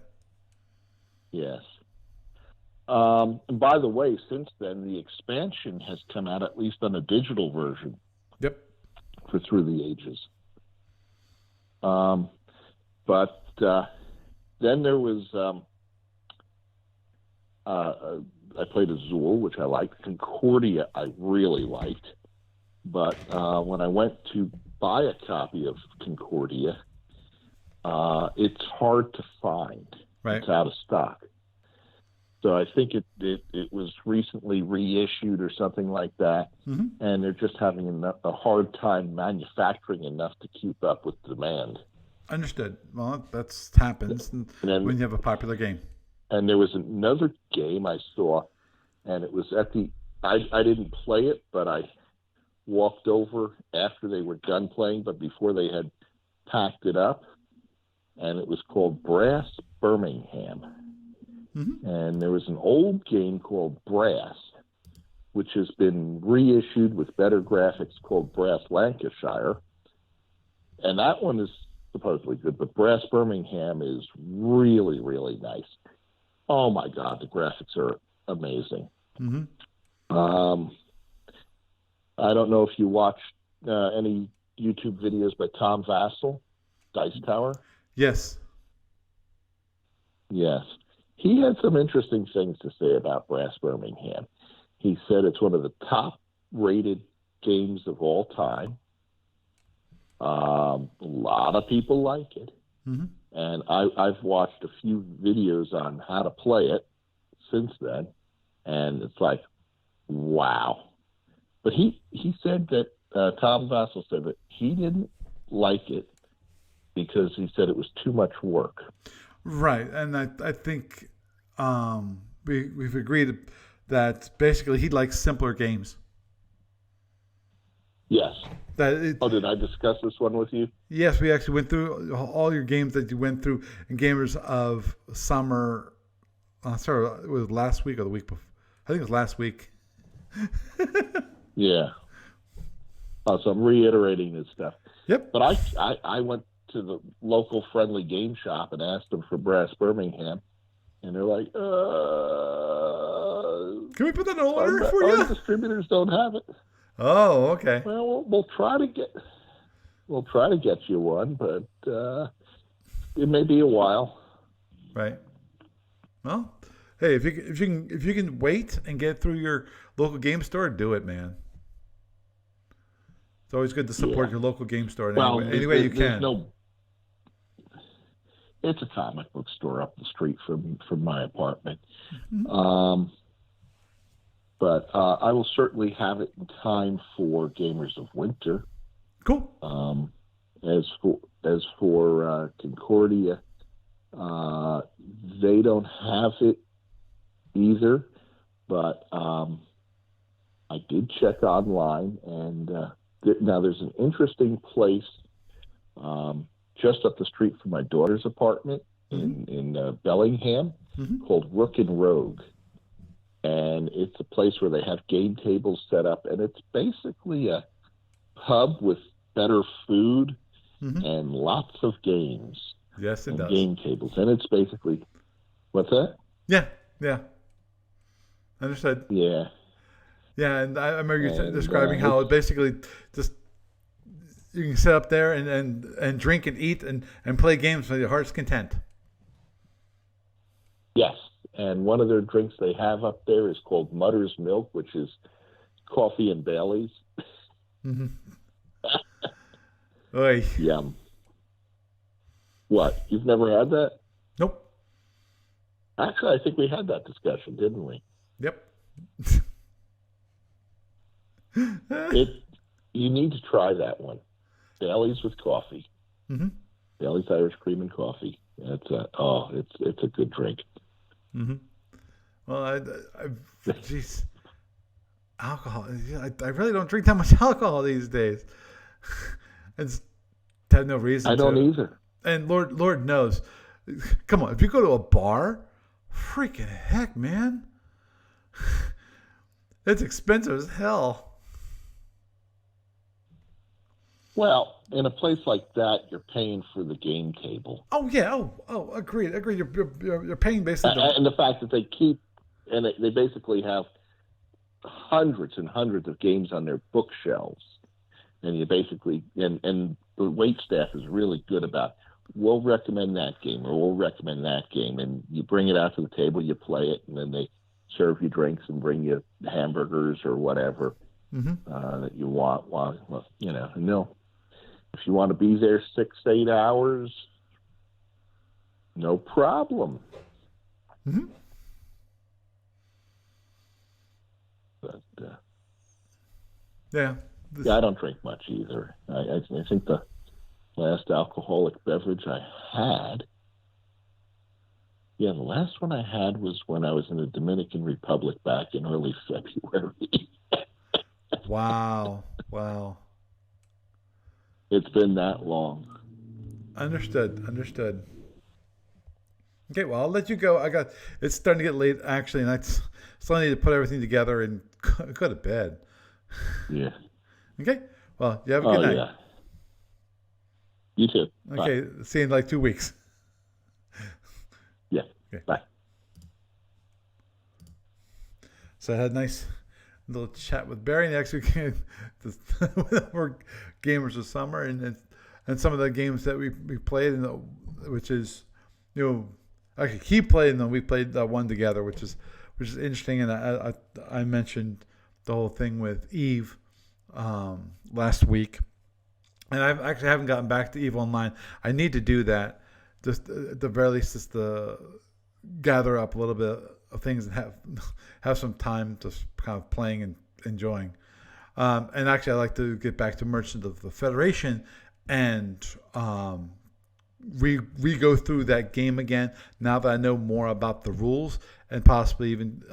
Yes. And by the way, since then, the expansion has come out, at least on a digital version. Yep. For Through the Ages. But then there was, I played Azul, which I liked. Concordia, I really liked. But when I went to buy a copy of Concordia, it's hard to find. Right. It's out of stock. So I think it was recently reissued or something like that, and they're just having a hard time manufacturing enough to keep up with demand. Understood. Well, that happens when you have a popular game. And there was another game I saw, and it was I didn't play it, but I walked over after they were done playing, but before they had packed it up, and it was called Brass Birmingham. Mm-hmm. And there was an old game called Brass, which has been reissued with better graphics, called Brass Lancashire. And that one is supposedly good, but Brass Birmingham is really, really nice. Oh my God, the graphics are amazing. Mm-hmm. I don't know if you watched any YouTube videos by Tom Vassell, Dice Tower. Yes. Yes. He had some interesting things to say about Brass Birmingham. He said it's one of the top-rated games of all time. A lot of people like it. Mm-hmm. And I've watched a few videos on how to play it since then, and it's like, wow. But he said that, Tom Vassell said that he didn't like it because he said it was too much work. Right, and I think we've agreed that basically he likes simpler games. Yes. That it, Oh, did I discuss this one with you? yes, we actually went through all your games that you went through in Gamers of Summer. Sorry, it was last week or the week before. I think it was last week. Yeah. So I'm reiterating this stuff. Yep. But I went to the local friendly game shop and asked them for Brass Birmingham, and they're like, Can we put that in order for our you? distributors don't have it. Oh, okay. Well, we'll try to get you one, but it may be a while. Right. Well, hey, if you can wait and get through your local game store, do it, man. It's always good to support your local game store in any way you can. It's a comic book store up the street from my apartment. Mm-hmm. But I will certainly have it in time for Gamers of Winter. Cool. As for Concordia, they don't have it either. But I did check online, and now there's an interesting place just up the street from my daughter's apartment in Bellingham called Rook and Rogue. And it's a place where they have game tables set up, and it's basically a pub with better food and lots of games. Yes, it does. Game tables, and it's basically what's that? Yeah. Understood. Yeah. Yeah, and I remember you describing how it basically just you can sit up there and drink and eat and play games to your heart's content. Yes. And one of their drinks they have up there is called Mutter's Milk, which is coffee and Bailey's. Oy. Yum. What? You've never had that? Nope. Actually, I think we had that discussion, didn't we? Yep. You need to try that one. Bailey's with coffee. Bailey's Irish Cream and Coffee. It's a good drink. Well, geez, alcohol. I really don't drink that much alcohol these days. It's have no reason. I don't either. And Lord knows. Come on, if you go to a bar, freaking heck, man, it's expensive as hell. Well, in a place like that, you're paying for the game table. Oh yeah. Oh, agreed. You're paying basically. And the fact that they basically have hundreds and hundreds of games on their bookshelves, and you basically and the wait staff is really good about. We'll recommend that game, or we'll recommend that game, and you bring it out to the table, you play it, and then they serve you drinks and bring you hamburgers or whatever that you want. Well, and they'll. If you want to be there 6-8 hours, no problem. But yeah, I don't drink much either. I think the last alcoholic beverage I had, the last one I had was when I was in the Dominican Republic back in early February. Wow. It's been that long. Understood. Okay, well, I'll let you go. It's starting to get late, actually, and I still need to put everything together and go to bed. Yeah. Okay, well, you have a good night. Yeah. You too. Okay, Bye. see you in like 2 weeks. Yeah. Okay. Bye. So I had a nice little chat with Barry. Next week, we're Gamers of Summer, and some of the games that we played, which is, actually he played, and then we played one together, which is interesting. And I mentioned the whole thing with Eve last week, and I actually haven't gotten back to Eve Online. I need to do that, just at the very least, just to gather up a little bit of things and have some time to kind of playing and enjoying. And actually, I'd like to get back to Merchant of the Federation and re-go through that game again now that I know more about the rules, and possibly even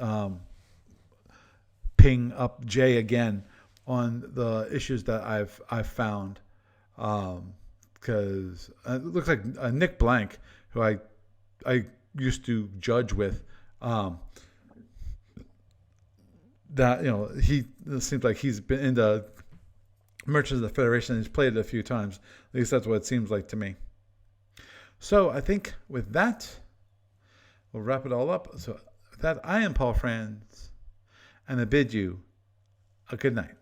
ping up Jay again on the issues that I've found. Because it looks like Nick Blank, who I used to judge with, that he it seems like he's been into Merchants of the Federation and he's played it a few times. At least that's what it seems like to me. So I think with that, we'll wrap it all up. So with that, I am Paul Franz, and I bid you a good night.